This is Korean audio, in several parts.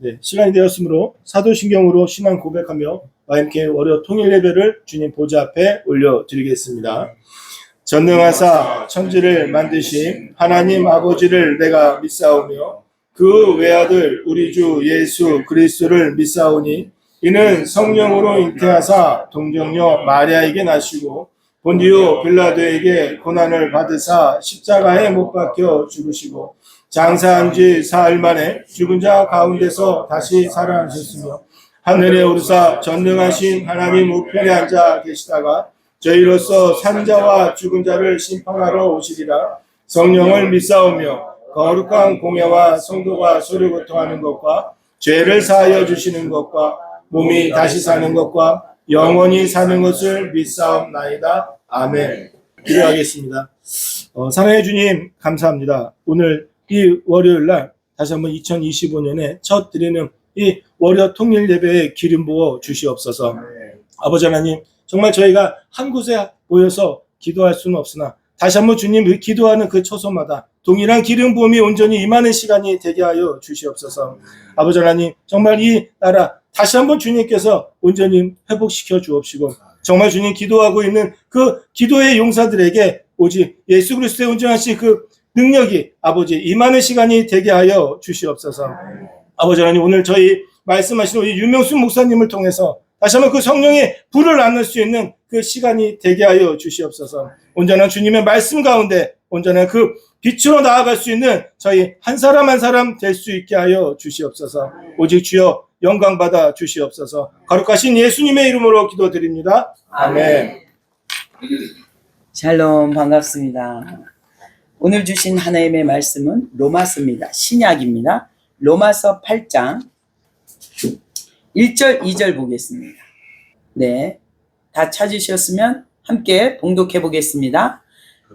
네, 시간이 되었으므로 사도신경으로 신앙 고백하며 함께 월요 통일 예배를 주님 보좌 앞에 올려드리겠습니다. 전능하사 천지를 만드신 하나님 아버지를 내가 믿사오며 그 외아들 우리 주 예수 그리스도를 믿사오니 이는 성령으로 잉태하사 동정녀 마리아에게 나시고 본디오 빌라도에게 고난을 받으사 십자가에 못 박혀 죽으시고 장사한 지 사흘 만에 죽은 자 가운데서 다시 살아나셨으며 하늘에 오르사 전능하신 하나님 우편에 앉아 계시다가 저희로서 산 자와 죽은 자를 심판하러 오시리라. 성령을 믿사오며 거룩한 공예와 성도가 서로 교통하는 것과 죄를 사하여 주시는 것과 몸이 다시 사는 것과 영원히 사는 것을 믿사옵나이다. 아멘. 기도하겠습니다. 사랑해 주님 감사합니다. 오늘 이 월요일 날 다시 한번 2025년에 첫 드리는 이 월요 통일 예배에 기름 부어 주시옵소서. 아버지 하나님, 정말 저희가 한 곳에 모여서 기도할 수는 없으나 다시 한번 주님 기도하는 그 초소마다 동일한 기름 부음이 온전히 임하는 시간이 되게 하여 주시옵소서. 아버지 하나님, 정말 이 나라 다시 한번 주님께서 온전히 회복시켜 주옵시고 정말 주님 기도하고 있는 그 기도의 용사들에게 오직 예수 그리스도의 온전하신 그 능력이 아버지 임하는 시간이 되게 하여 주시옵소서. 아버지 하나님, 오늘 저희 말씀하신 우리 유명수 목사님을 통해서 다시 한번 그 성령의 불을 나눌 수 있는 그 시간이 되게 하여 주시옵소서. 온전한 주님의 말씀 가운데 온전한 그 빛으로 나아갈 수 있는 저희 한 사람 한 사람 될 수 있게 하여 주시옵소서. 오직 주여 영광 받아 주시옵소서. 거룩하신 예수님의 이름으로 기도드립니다. 아멘. 샬롬, 반갑습니다. 오늘 주신 하나님의 말씀은 로마서입니다. 신약입니다. 로마서 8장 1절 2절 보겠습니다. 네, 다 찾으셨으면 함께 봉독해 보겠습니다.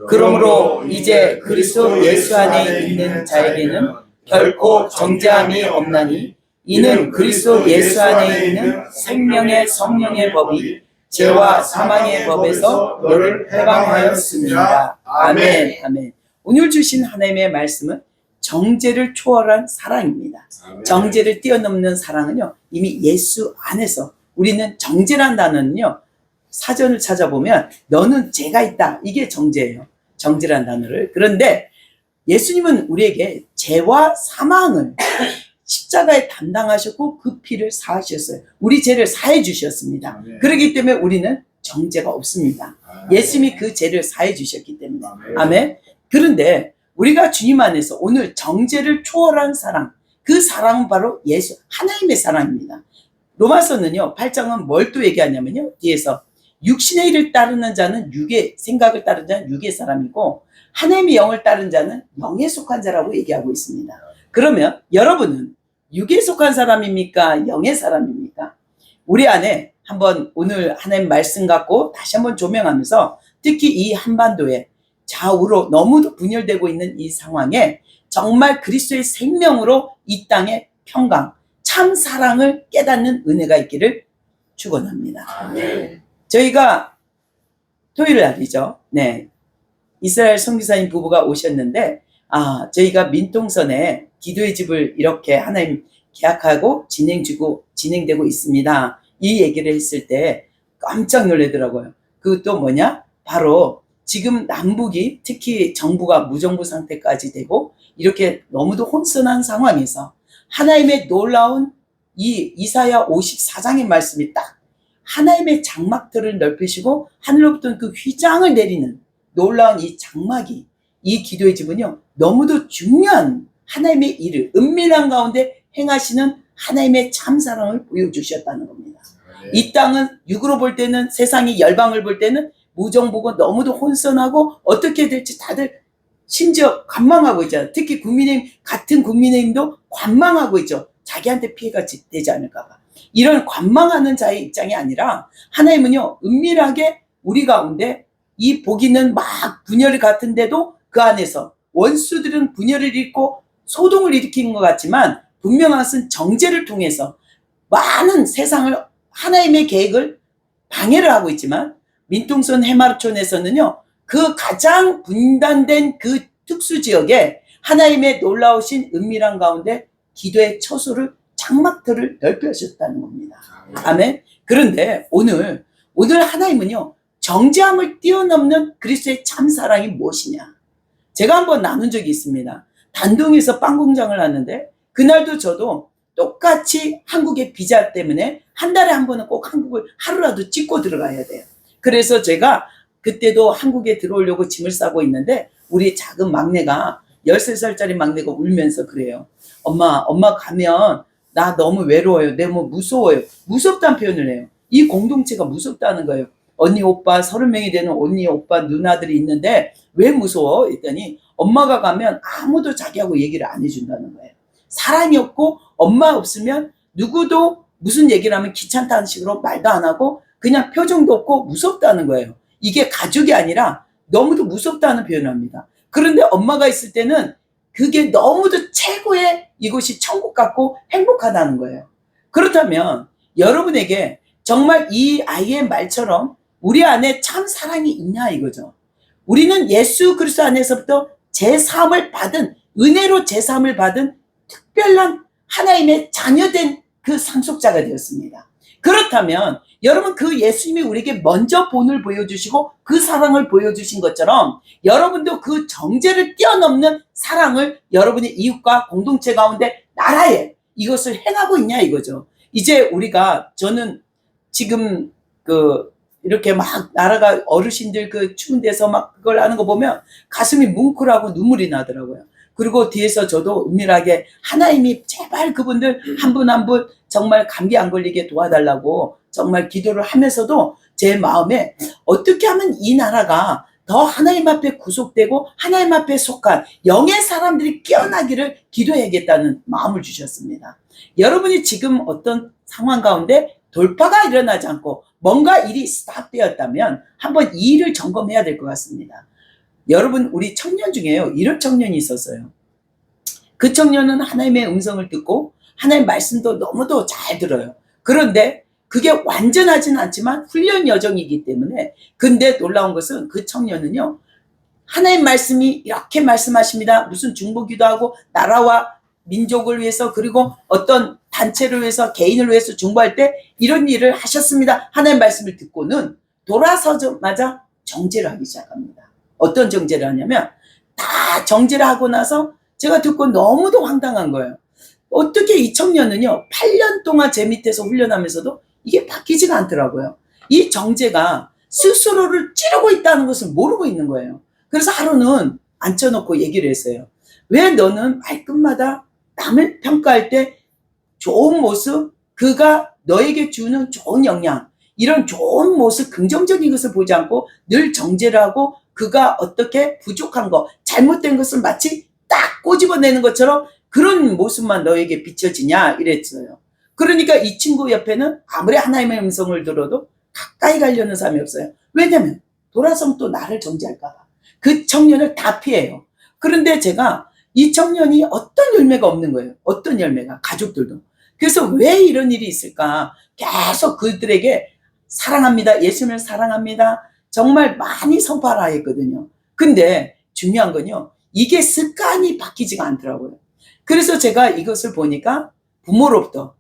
그러므로 이제 그리스도 예수 안에 있는 자에게는 결코 정죄함이 없나니 이는 그리스도 예수 안에 있는 생명의 성령의 법이 죄와 사망의 법에서 너를 해방하였습니다. 아멘. 아멘. 오늘 주신 하나님의 말씀은 정죄를 초월한 사랑입니다. 정죄를 뛰어넘는 사랑은요, 이미 예수 안에서 우리는 정죄란 단어는요, 사전을 찾아보면 너는 죄가 있다, 이게 정죄예요. 정죄란 단어를. 그런데 예수님은 우리에게 죄와 사망을 십자가에 담당하셨고 그 피를 사하셨어요. 우리 죄를 사해 주셨습니다. 그렇기 때문에 우리는 정죄가 없습니다. 예수님이 그 죄를 사해 주셨기 때문에. 아멘. 그런데 우리가 주님 안에서 오늘 정죄를 초월한 사랑, 그 사랑은 바로 예수 하나님의 사랑입니다. 로마서는요 8장은 뭘 또 얘기하냐면요, 뒤에서 육신의 일을 따르는 자는 육의 생각을 따르는 자는 육의 사람이고 하나님의 영을 따르는 자는 영에 속한 자라고 얘기하고 있습니다. 그러면 여러분은 육에 속한 사람입니까? 영의 사람입니까? 우리 안에 한번 오늘 하나님 말씀 갖고 다시 한번 조명하면서 특히 이 한반도에 좌우로 너무도 분열되고 있는 이 상황에 정말 그리스도의 생명으로 이 땅의 평강, 참 사랑을 깨닫는 은혜가 있기를 축원합니다. 아멘. 저희가 토요일 날이죠. 네, 이스라엘 선교사님 부부가 오셨는데 저희가 민통선에 기도의 집을 이렇게 하나님 계약하고 진행되고 있습니다. 이 얘기를 했을 때 깜짝 놀라더라고요. 그것도 뭐냐? 바로 지금 남북이 특히 정부가 무정부 상태까지 되고 이렇게 너무도 혼선한 상황에서 하나님의 놀라운 이 이사야 54장의 말씀이 딱 하나님의 장막들을 넓히시고 하늘로부터 그 휘장을 내리는 놀라운 이 장막이 이 기도의 집은요 너무도 중요한 하나님의 일을 은밀한 가운데 행하시는 하나님의 참사랑을 보여주셨다는 겁니다. 이 땅은 육으로 볼 때는 세상이 열방을 볼 때는 무정부가 너무도 혼선하고 어떻게 될지 다들 심지어 관망하고 있잖아요. 특히 같은 국민의힘도 관망하고 있죠. 자기한테 피해가 되지 않을까 봐. 이런 관망하는 자의 입장이 아니라 하나님은요 은밀하게 우리 가운데 이 보기는 막 분열이 같은데도 그 안에서 원수들은 분열을 일으키고 소동을 일으키는 것 같지만 분명한 것은 정죄를 통해서 많은 세상을 하나님의 계획을 방해를 하고 있지만 민통선 해마르촌에서는요 그 가장 분단된 그 특수 지역에 하나님의 놀라우신 은밀한 가운데 기도의 처소를 장막터를 넓혀주셨다는 겁니다. 아멘. 그런데 오늘 하나님은요, 정죄함을 뛰어넘는 그리스도의 참 사랑이 무엇이냐? 제가 한번 나눈 적이 있습니다. 단둥에서 빵 공장을 하는데 그날도 저도 똑같이 한국의 비자 때문에 한 달에 한 번은 꼭 한국을 하루라도 찍고 들어가야 돼요. 그래서 제가 그때도 한국에 들어오려고 짐을 싸고 있는데 우리 작은 막내가 13살짜리 막내가 울면서 그래요. 엄마 가면 나 너무 외로워요. 너무 무서워요. 무섭다는 표현을 해요. 이 공동체가 무섭다는 거예요. 언니 오빠 30명이 되는 언니 오빠 누나들이 있는데 왜 무서워? 했더니 엄마가 가면 아무도 자기하고 얘기를 안 해준다는 거예요. 사람이 없고 엄마 없으면 누구도 무슨 얘기를 하면 귀찮다는 식으로 말도 안 하고 그냥 표정도 없고 무섭다는 거예요. 이게 가족이 아니라 너무도 무섭다는 표현을 합니다. 그런데 엄마가 있을 때는 그게 너무도 최고의 이곳이 천국 같고 행복하다는 거예요. 그렇다면 여러분에게 정말 이 아이의 말처럼 우리 안에 참 사랑이 있냐 이거죠. 우리는 예수 그리스도 안에서부터 제사함을 받은, 은혜로 제사함을 받은 특별한 하나님의 자녀된 그 상속자가 되었습니다. 그렇다면 여러분 그 예수님이 우리에게 먼저 본을 보여주시고 그 사랑을 보여주신 것처럼 여러분도 그 정죄를 뛰어넘는 사랑을 여러분의 이웃과 공동체 가운데 나라에 이것을 행하고 있냐 이거죠. 이제 저는 지금 이렇게 막 나라가 어르신들 그 추운 데서 막 그걸 하는 거 보면 가슴이 뭉클하고 눈물이 나더라고요. 그리고 뒤에서 저도 은밀하게 하나님이 제발 그분들 한 분 한 분 정말 감기 안 걸리게 도와달라고 정말 기도를 하면서도 제 마음에 어떻게 하면 이 나라가 더 하나님 앞에 구속되고 하나님 앞에 속한 영의 사람들이 깨어나기를 기도해야겠다는 마음을 주셨습니다. 여러분이 지금 어떤 상황 가운데 돌파가 일어나지 않고 뭔가 일이 스탑되었다면 한번 이 일을 점검해야 될 것 같습니다. 여러분 우리 청년 중에요 이런 청년이 있었어요. 그 청년은 하나님의 음성을 듣고 하나님의 말씀도 너무도 잘 들어요. 그런데 그게 완전하진 않지만 훈련 여정이기 때문에 근데 놀라운 것은 그 청년은요 하나님 말씀이 이렇게 말씀하십니다. 무슨 중보기도 하고 나라와 민족을 위해서 그리고 어떤 단체를 위해서 개인을 위해서 중보할 때 이런 일을 하셨습니다. 하나님 말씀을 듣고는 돌아서자마자 정죄를 하기 시작합니다. 어떤 정죄를 하냐면 다 정죄를 하고 나서 제가 듣고 너무도 황당한 거예요. 어떻게 이 청년은요 8년 동안 제 밑에서 훈련하면서도 이게 바뀌지가 않더라고요. 이 정죄가 스스로를 찌르고 있다는 것을 모르고 있는 거예요. 그래서 하루는 앉혀놓고 얘기를 했어요. 왜 너는 말끝마다 남을 평가할 때 좋은 모습, 그가 너에게 주는 좋은 영향, 이런 좋은 모습, 긍정적인 것을 보지 않고 늘 정죄를 하고 그가 어떻게 부족한 거, 잘못된 것을 마치 딱 꼬집어내는 것처럼 그런 모습만 너에게 비춰지냐 이랬어요. 그러니까 이 친구 옆에는 아무리 하나님의 음성을 들어도 가까이 가려는 사람이 없어요. 왜냐면 돌아서면 또 나를 정죄할까 봐. 그 청년을 다 피해요. 그런데 제가 이 청년이 어떤 열매가 없는 거예요. 어떤 열매가. 가족들도. 그래서 왜 이런 일이 있을까. 계속 그들에게 사랑합니다. 예수님을 사랑합니다. 정말 많이 선포하라 했거든요. 근데 중요한 건요. 이게 습관이 바뀌지가 않더라고요. 그래서 제가 이것을 보니까 부모로부터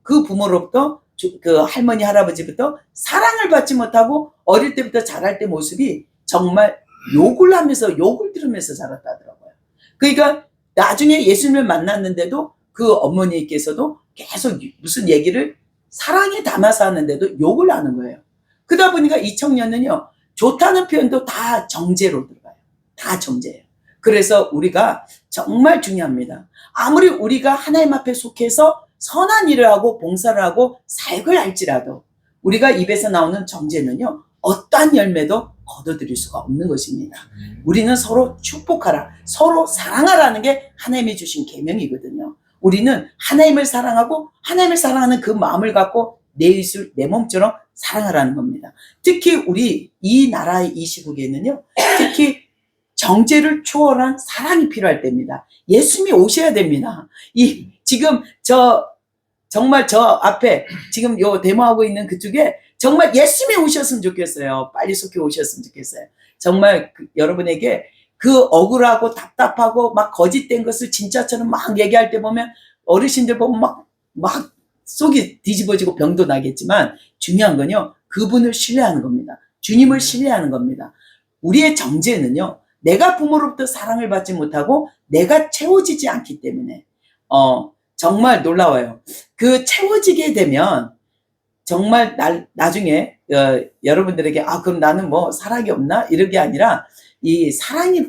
그 할머니 할아버지부터 사랑을 받지 못하고 어릴 때부터 자랄 때 모습이 정말 욕을 하면서 욕을 들으면서 자랐다더라고요. 그러니까 나중에 예수님을 만났는데도 그 어머니께서도 계속 무슨 얘기를 사랑에 담아서 하는데도 욕을 하는 거예요. 그러다 보니까 이 청년은요 좋다는 표현도 다 정죄로 들어가요. 다 정죄예요. 그래서 우리가 정말 중요합니다. 아무리 우리가 하나님 앞에 속해서 선한 일을 하고 봉사를 하고 사역을 할지라도 우리가 입에서 나오는 정죄는요 어떠한 열매도 거둬들일 수가 없는 것입니다. 우리는 서로 축복하라, 서로 사랑하라는 게 하나님이 주신 계명이거든요. 우리는 하나님을 사랑하고 하나님을 사랑하는 그 마음을 갖고 내 이웃을 내 몸처럼 사랑하라는 겁니다. 특히 우리 이 나라의 이 시국에는요 특히 정죄를 초월한 사랑이 필요할 때입니다. 예수님이 오셔야 됩니다. 지금 정말 저 앞에 지금 요 데모하고 있는 그쪽에 정말 예수님이 오셨으면 좋겠어요. 빨리 속히 오셨으면 좋겠어요. 정말 여러분에게 그 억울하고 답답하고 막 거짓된 것을 진짜처럼 막 얘기할 때 보면 어르신들 보면 막 속이 뒤집어지고 병도 나겠지만 중요한 건요, 그분을 신뢰하는 겁니다. 주님을 신뢰하는 겁니다. 우리의 정죄는요, 내가 부모로부터 사랑을 받지 못하고 내가 채워지지 않기 때문에 정말 놀라워요. 그 채워지게 되면 정말 나중에 여러분들에게 그럼 나는 뭐 사랑이 없나? 이런 게 아니라 이 사랑이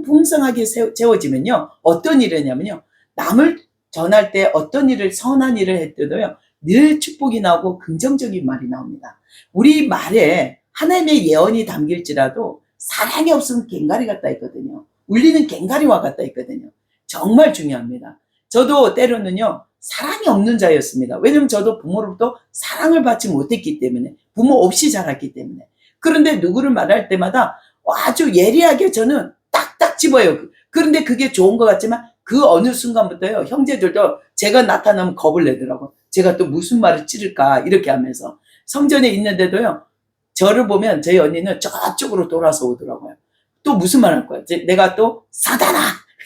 풍성하게 채워지면요, 어떤 일이냐면요, 남을 전할 때 어떤 일을, 선한 일을 했더라도요, 늘 축복이 나오고 긍정적인 말이 나옵니다. 우리 말에 하나님의 예언이 담길지라도 사랑이 없으면 괭가리 같다 있거든요. 울리는 괭가리와 같다 있거든요. 정말 중요합니다. 저도 때로는요, 사랑이 없는 자였습니다. 왜냐면 저도 부모로부터 사랑을 받지 못했기 때문에, 부모 없이 자랐기 때문에. 그런데 누구를 말할 때마다 아주 예리하게 저는 딱딱 집어요. 그런데 그게 좋은 것 같지만 그 어느 순간부터요, 형제들도 제가 나타나면 겁을 내더라고요. 제가 또 무슨 말을 찌를까 이렇게 하면서. 성전에 있는데도요, 저를 보면 저희 언니는 저쪽으로 돌아서 오더라고요. 또 무슨 말 할 거야? 내가 또 사단아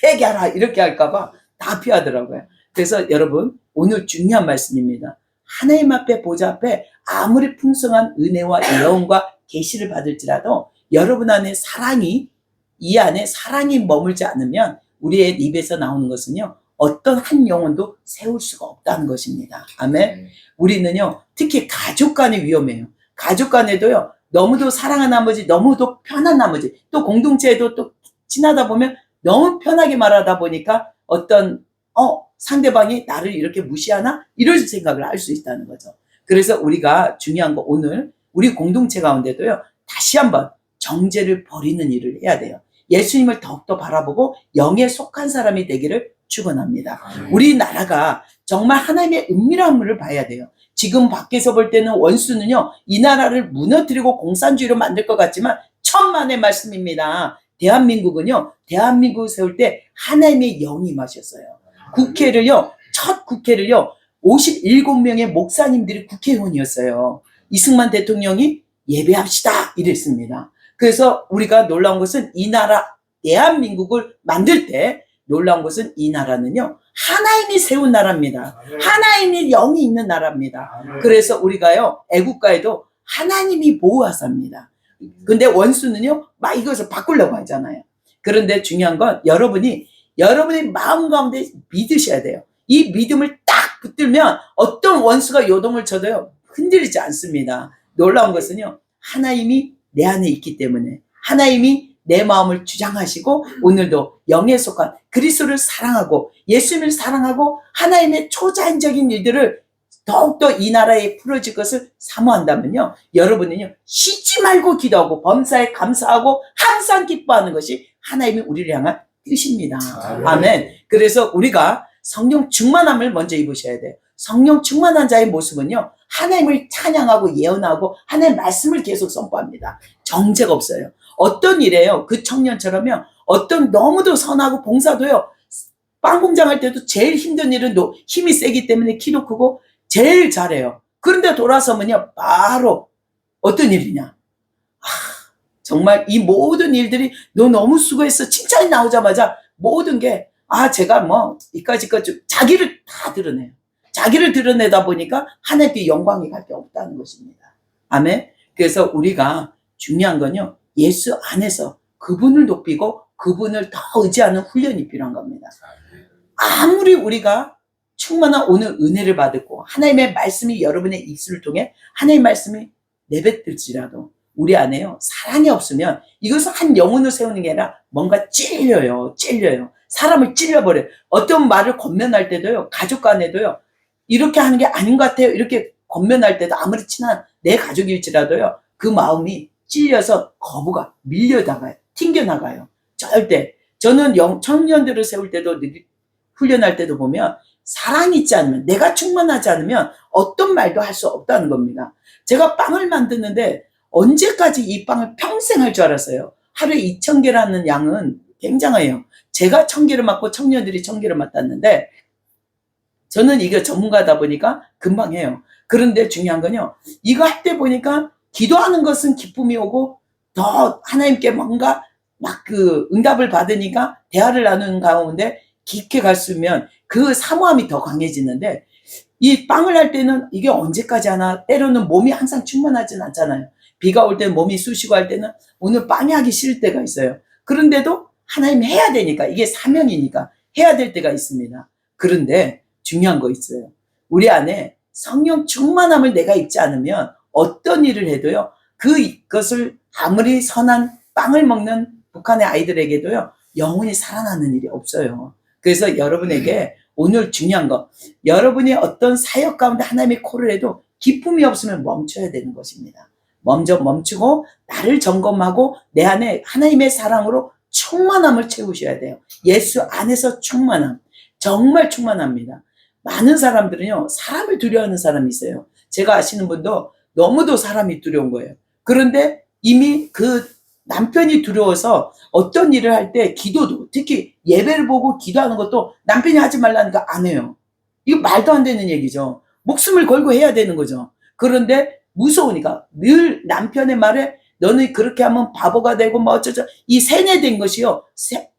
회개하라 이렇게 할까봐 다 피하더라고요. 그래서 여러분, 오늘 중요한 말씀입니다. 하나님 앞에, 보좌 앞에 아무리 풍성한 은혜와 예언과 계시를 받을지라도 여러분 안에 이 안에 사랑이 머물지 않으면 우리의 입에서 나오는 것은요, 어떤 한 영혼도 세울 수가 없다는 것입니다. 아멘. 우리는요, 특히 가족 간에 위험해요. 가족 간에도요, 너무도 사랑한 나머지, 너무도 편한 나머지, 또 공동체에도 또 지나다 보면 너무 편하게 말하다 보니까 어떤 상대방이 나를 이렇게 무시하나? 이런 생각을 할 수 있다는 거죠. 그래서 우리가 중요한 거, 오늘 우리 공동체 가운데도요, 다시 한번 정죄를 버리는 일을 해야 돼요. 예수님을 더욱더 바라보고 영에 속한 사람이 되기를 축원합니다. 우리나라가 정말 하나님의 은밀함을 봐야 돼요. 지금 밖에서 볼 때는 원수는요, 이 나라를 무너뜨리고 공산주의로 만들 것 같지만 천만의 말씀입니다. 대한민국은요, 대한민국을 세울 때 하나님의 영이 임하셨어요. 첫 국회를요, 57명의 목사님들이 국회의원이었어요. 이승만 대통령이 예배합시다 이랬습니다. 그래서 우리가 놀라운 것은 이 나라 대한민국을 만들 때 놀라운 것은 이 나라는요, 하나님이 세운 나라입니다. 하나님이 영이 있는 나라입니다. 그래서 우리가요, 애국가에도 하나님이 보호하사입니다. 근데 원수는요, 막 이것을 바꾸려고 하잖아요. 그런데 중요한 건 여러분의 마음 가운데 믿으셔야 돼요. 이 믿음을 딱 붙들면 어떤 원수가 요동을 쳐도요, 흔들리지 않습니다. 놀라운 것은요, 하나님이 내 안에 있기 때문에, 하나님이 내 마음을 주장하시고 오늘도 영에 속한 그리스도를 사랑하고 예수님을 사랑하고 하나님의 초자연적인 일들을 더욱더 이 나라에 풀어질 것을 사모한다면요, 여러분은요, 쉬지 말고 기도하고 범사에 감사하고 항상 기뻐하는 것이 하나님이 우리를 향한 뜻입니다. 아멘. 그래서 우리가 성령 충만함을 먼저 입으셔야 돼요. 성령 충만한 자의 모습은요, 하나님을 찬양하고 예언하고 하나님의 말씀을 계속 선포합니다. 정죄가 없어요. 어떤 일이에요? 그 청년처럼요, 어떤 너무도 선하고 봉사도요, 빵 공장 할 때도 제일 힘든 일은 힘이 세기 때문에 키도 크고 제일 잘해요. 그런데 돌아서면요, 바로 어떤 일이냐? 정말 이 모든 일들이 너 너무 수고했어. 칭찬이 나오자마자 모든 게 제가 뭐 이까지 자기를 다 드러내요. 자기를 드러내다 보니까 하나님께 영광이 갈 게 없다는 것입니다. 아멘. 그래서 우리가 중요한 건요, 예수 안에서 그분을 높이고 그분을 더 의지하는 훈련이 필요한 겁니다. 아무리 우리가 충만한 오늘 은혜를 받았고 하나님의 말씀이 여러분의 입술을 통해 하나님의 말씀이 내뱉을지라도 우리 안에요, 사랑이 없으면 이것은 한 영혼을 세우는 게 아니라 뭔가 찔려요. 사람을 찔려버려요. 어떤 말을 권면할 때도요, 가족 간에도요, 이렇게 하는 게 아닌 것 같아요. 이렇게 권면할 때도 아무리 친한 내 가족일지라도요, 그 마음이 찔려서 거부가 밀려나가요. 튕겨나가요. 절대. 저는 청년들을 세울 때도 훈련할 때도 보면 사랑이 있지 않으면, 내가 충만하지 않으면 어떤 말도 할 수 없다는 겁니다. 제가 빵을 만드는데 언제까지 이 빵을 평생 할 줄 알았어요. 하루에 2,000개라는 양은 굉장해요. 제가 1,000개를 맡고 청년들이 1,000개를 맡았는데 저는 이게 전문가다 보니까 금방 해요. 그런데 중요한 건요, 이거 할 때 보니까 기도하는 것은 기쁨이 오고 더 하나님께 뭔가 막 응답을 받으니까 대화를 나누는 가운데 깊게 갈수면 그 사모함이 더 강해지는데 이 빵을 할 때는 이게 언제까지 하나? 때로는 몸이 항상 충만하진 않잖아요. 비가 올 때는 몸이 쑤시고 할 때는 오늘 빵이 하기 싫을 때가 있어요. 그런데도 하나님 해야 되니까, 이게 사명이니까 해야 될 때가 있습니다. 그런데 중요한 거 있어요. 우리 안에 성령 충만함을 내가 입지 않으면 어떤 일을 해도요, 그것을 아무리 선한 빵을 먹는 북한의 아이들에게도요, 영혼이 살아나는 일이 없어요. 그래서 여러분에게 오늘 중요한 거, 여러분이 어떤 사역 가운데 하나님의 콜을 해도 기쁨이 없으면 멈춰야 되는 것입니다. 먼저 멈추고 나를 점검하고 내 안에 하나님의 사랑으로 충만함을 채우셔야 돼요. 예수 안에서 충만함. 정말 충만합니다. 많은 사람들은요, 사람을 두려워하는 사람이 있어요. 제가 아시는 분도 너무도 사람이 두려운 거예요. 그런데 이미 그 남편이 두려워서 어떤 일을 할 때 기도도, 특히 예배를 보고 기도하는 것도 남편이 하지 말라니까 안 해요. 이거 말도 안 되는 얘기죠. 목숨을 걸고 해야 되는 거죠. 그런데 무서우니까 늘 남편의 말에 너는 그렇게 하면 바보가 되고 뭐 어쩌죠. 이 세뇌된 것이요.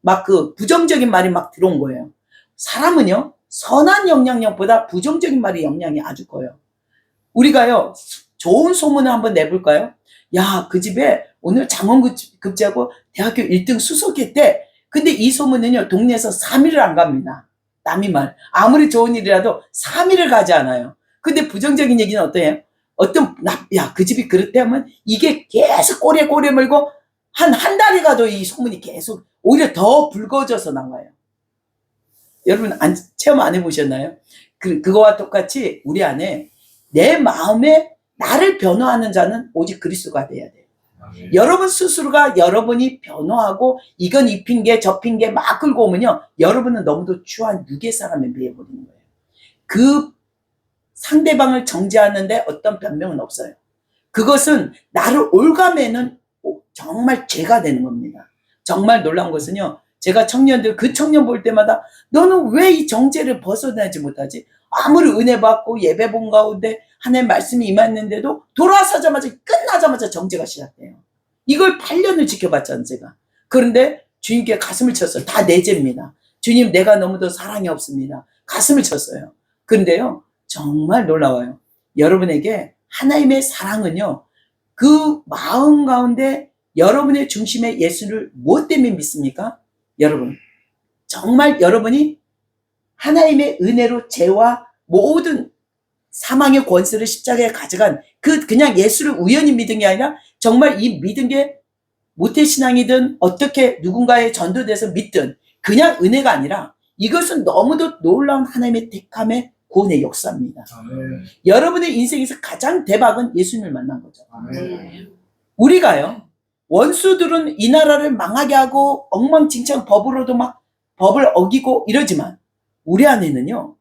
막 그 부정적인 말이 막 들어온 거예요. 사람은요, 선한 영향력보다 부정적인 말의 영향이 아주 커요. 우리가요, 좋은 소문을 한번 내볼까요? 야, 그 집에 오늘 장원급제하고 대학교 1등 수석했대. 근데 이 소문은요, 동네에서 3일을 안 갑니다. 남이 말. 아무리 좋은 일이라도 3일을 가지 않아요. 근데 부정적인 얘기는 어떠해요? 야, 그 집이 그렇대 하면 이게 계속 꼬리에 물고 한 달이 가도 이 소문이 계속 오히려 더 붉어져서 나와요. 여러분 체험 안 해보셨나요? 그거와 똑같이 우리 안에 내 마음에 나를 변화하는 자는 오직 그리스도가 돼야 돼요. 여러분 스스로가 여러분이 변화하고 이건 이 핑계 저 핑계 막 끌고 오면요, 여러분은 너무도 추한 육의 사람에 비해버리는 거예요. 그 상대방을 정죄하는데 어떤 변명은 없어요. 그것은 나를 올가매는 정말 죄가 되는 겁니다. 정말 놀라운 것은요, 제가 그 청년 볼 때마다 너는 왜 이 정죄를 벗어나지 못하지? 아무리 은혜 받고 예배 본 가운데 하나님의 말씀이 임했는데도 돌아서자마자 끝나자마자 정죄가 시작돼요. 이걸 8년을 지켜봤잖아요, 제가. 그런데 주님께 가슴을 쳤어요. 다 내 죄입니다. 주님, 내가 너무도 사랑이 없습니다. 가슴을 쳤어요. 그런데요, 정말 놀라워요. 여러분에게 하나님의 사랑은요, 그 마음 가운데 여러분의 중심에 예수를 무엇 때문에 믿습니까? 여러분, 정말 여러분이 하나님의 은혜로 죄와 모든 사망의 권세를 십자가에 가져간 그냥 예수를 우연히 믿은 게 아니라 정말 이 믿은 게 모태신앙이든 어떻게 누군가에 전도돼서 믿든 그냥 은혜가 아니라 이것은 너무도 놀라운 하나님의 택함의 구원의 역사입니다. 아멘. 여러분의 인생에서 가장 대박은 예수님을 만난 거죠. 아멘. 우리가요, 원수들은 이 나라를 망하게 하고 엉망진창 법으로도 막 법을 어기고 이러지만 우리 안에는요,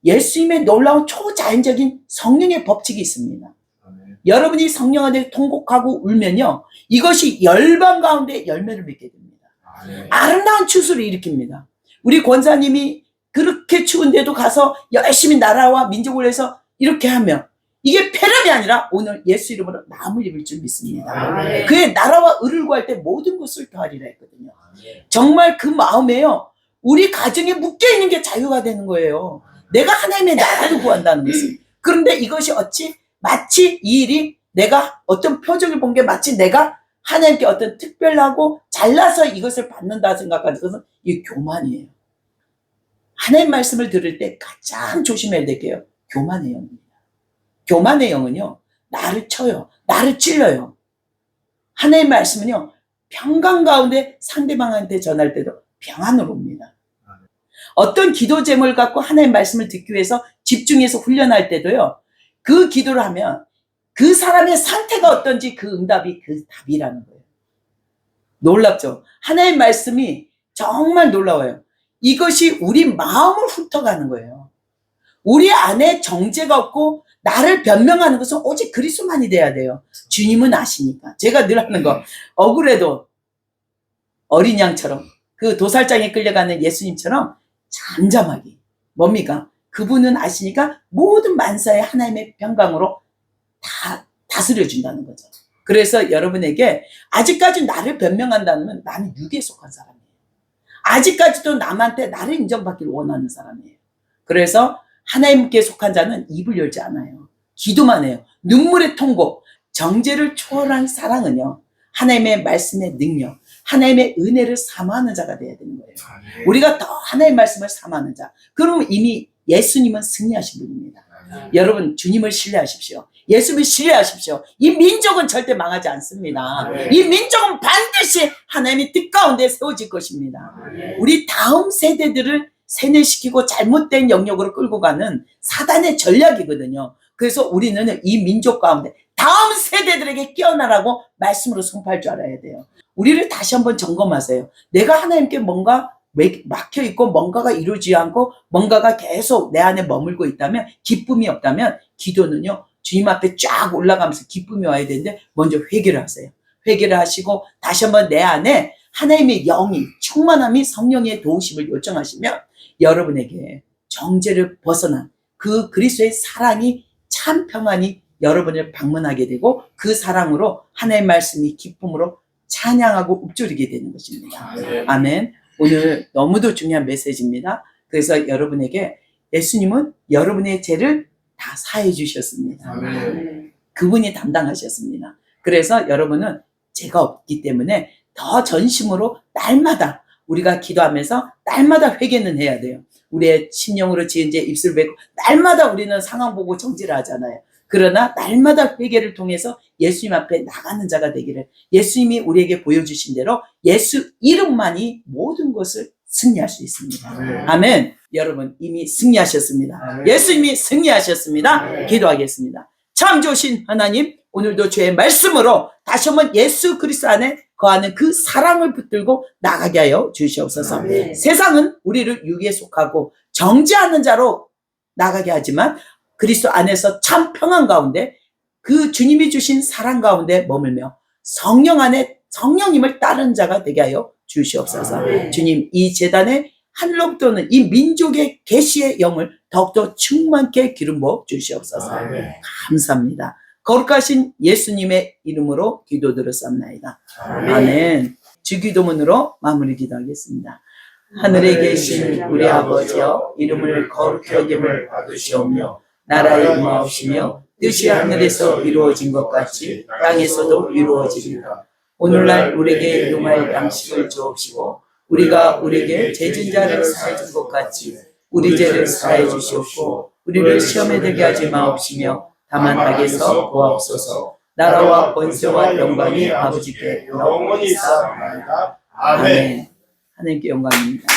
예수님의 놀라운 초자연적인 성령의 법칙이 있습니다. 아멘. 여러분이 성령 안에 통곡하고 울면요, 이것이 열방 가운데 열매를 맺게 됩니다. 아멘. 아름다운 추수를 일으킵니다. 우리 권사님이 그렇게 추운데도 가서 열심히 나라와 민족을 위해서 이렇게 하면 이게 폐렴이 아니라 오늘 예수 이름으로 나음을 입을 줄 믿습니다. 아멘. 그의 나라와 의를 구할 때 모든 것을 더하리라 했거든요. 아멘. 정말 그 마음에요, 우리 가정에 묶여있는 게 자유가 되는 거예요. 내가 하나님의 나라를 구한다는 것은. 그런데 이것이 마치 이 일이 내가 어떤 표적을 본 게 마치 내가 하나님께 어떤 특별하고 잘나서 이것을 받는다 생각하는 것은 이게 교만이에요. 하나님 말씀을 들을 때 가장 조심해야 될 게요, 교만의 영입니다. 교만의 영은요, 나를 쳐요. 나를 찔러요. 하나님 말씀은요, 평강 가운데 상대방한테 전할 때도 평안으로 옵니다. 어떤 기도 제목을 갖고 하나님 말씀을 듣기 위해서 집중해서 훈련할 때도요, 그 기도를 하면 그 사람의 상태가 어떤지 그 응답이 그 답이라는 거예요. 놀랍죠? 하나님 말씀이 정말 놀라워요. 이것이 우리 마음을 훑어가는 거예요. 우리 안에 정죄가 없고 나를 변명하는 것은 오직 그리스도만이 돼야 돼요. 주님은 아시니까. 제가 늘 하는 거, 억울해도 어린 양처럼 그 도살장에 끌려가는 예수님처럼 잠잠하게. 뭡니까? 그분은 아시니까 모든 만사의 하나님의 평강으로 다 다스려준다는 거죠. 그래서 여러분에게 아직까지 나를 변명한다면 나는 육에 속한 사람이에요. 아직까지도 남한테 나를 인정받기를 원하는 사람이에요. 그래서 하나님께 속한 자는 입을 열지 않아요. 기도만 해요. 눈물의 통곡, 정죄를 초월한 사랑은요, 하나님의 말씀의 능력, 하나님의 은혜를 사모하는 자가 돼야 되는 거예요. 우리가 더 하나님의 말씀을 사모하는 자. 그러면 이미 예수님은 승리하신 분입니다. 여러분, 주님을 신뢰하십시오. 예수님을 신뢰하십시오. 이 민족은 절대 망하지 않습니다. 이 민족은 반드시 하나님의 뜻 가운데 세워질 것입니다. 우리 다음 세대들을 세뇌시키고 잘못된 영역으로 끌고 가는 사단의 전략이거든요. 그래서 우리는 이 민족 가운데 다음 세대들에게 깨어나라고 말씀으로 선포할 줄 알아야 돼요. 우리를 다시 한번 점검하세요. 내가 하나님께 뭔가 막혀있고 뭔가가 이루어지지 않고 뭔가가 계속 내 안에 머물고 있다면, 기쁨이 없다면, 기도는요, 주님 앞에 쫙 올라가면서 기쁨이 와야 되는데 먼저 회개를 하세요. 회개를 하시고 다시 한번 내 안에 하나님의 영이, 충만함이, 성령의 도우심을 요청하시면 여러분에게 정죄를 벗어난 그 그리스도의 사랑이, 참 평안이 여러분을 방문하게 되고 그 사랑으로 하나님의 말씀이 기쁨으로 찬양하고 읊조리게 되는 것입니다. 아멘. 오늘 너무도 중요한 메시지입니다. 그래서 여러분에게 예수님은 여러분의 죄를 다 사해 주셨습니다. 그분이 담당하셨습니다. 그래서 여러분은 죄가 없기 때문에 더 전심으로 날마다 우리가 기도하면서 날마다 회개는 해야 돼요. 우리의 심령으로 지은 죄 입술 뱉고 날마다 우리는 상황 보고 정죄를 하잖아요. 그러나 날마다 회개를 통해서 예수님 앞에 나가는 자가 되기를, 예수님이 우리에게 보여주신 대로 예수 이름만이 모든 것을 승리할 수 있습니다. 아멘. 여러분 이미 승리하셨습니다. 예수님이 승리하셨습니다. 기도하겠습니다. 참 좋으신 하나님, 오늘도 주의 말씀으로 다시 한번 예수 그리스도 안에 거하는 그 사랑을 붙들고 나가게 하여 주시옵소서. 세상은 우리를 유기에 속하고 정죄하는 자로 나가게 하지만 그리스도 안에서 참 평안 가운데 그 주님이 주신 사랑 가운데 머물며 성령 안에 성령님을 따르는 자가 되게 하여 주시옵소서. 주님, 이 제단에 하늘로부터 오는 이 민족의 계시의 영을 더욱더 충만케 기름 부어 주시옵소서. 감사합니다. 거룩하신 예수님의 이름으로 기도드렸사옵나이다. 아멘. 주기도문으로 마무리 기도하겠습니다. 하늘에 계신 우리 아버지여, 이름을 거룩히 여김을 받으시오며 나라의 임하옵시며 뜻이 하늘에서 이루어진 것 같이 땅에서도 이루어지리라. 오늘날 우리에게 용할 양식을 주옵시고 우리가 우리에게 죄진 자를 사해 준 것 같이 우리 죄를 사해 주시옵고 우리를 시험에 들게 하지 마옵시며 다만 악에서 구하옵소서. 나라와 권세와 영광이 아버지께 영원히 있사옵나이다. 아멘. 하나님께 영광입니다.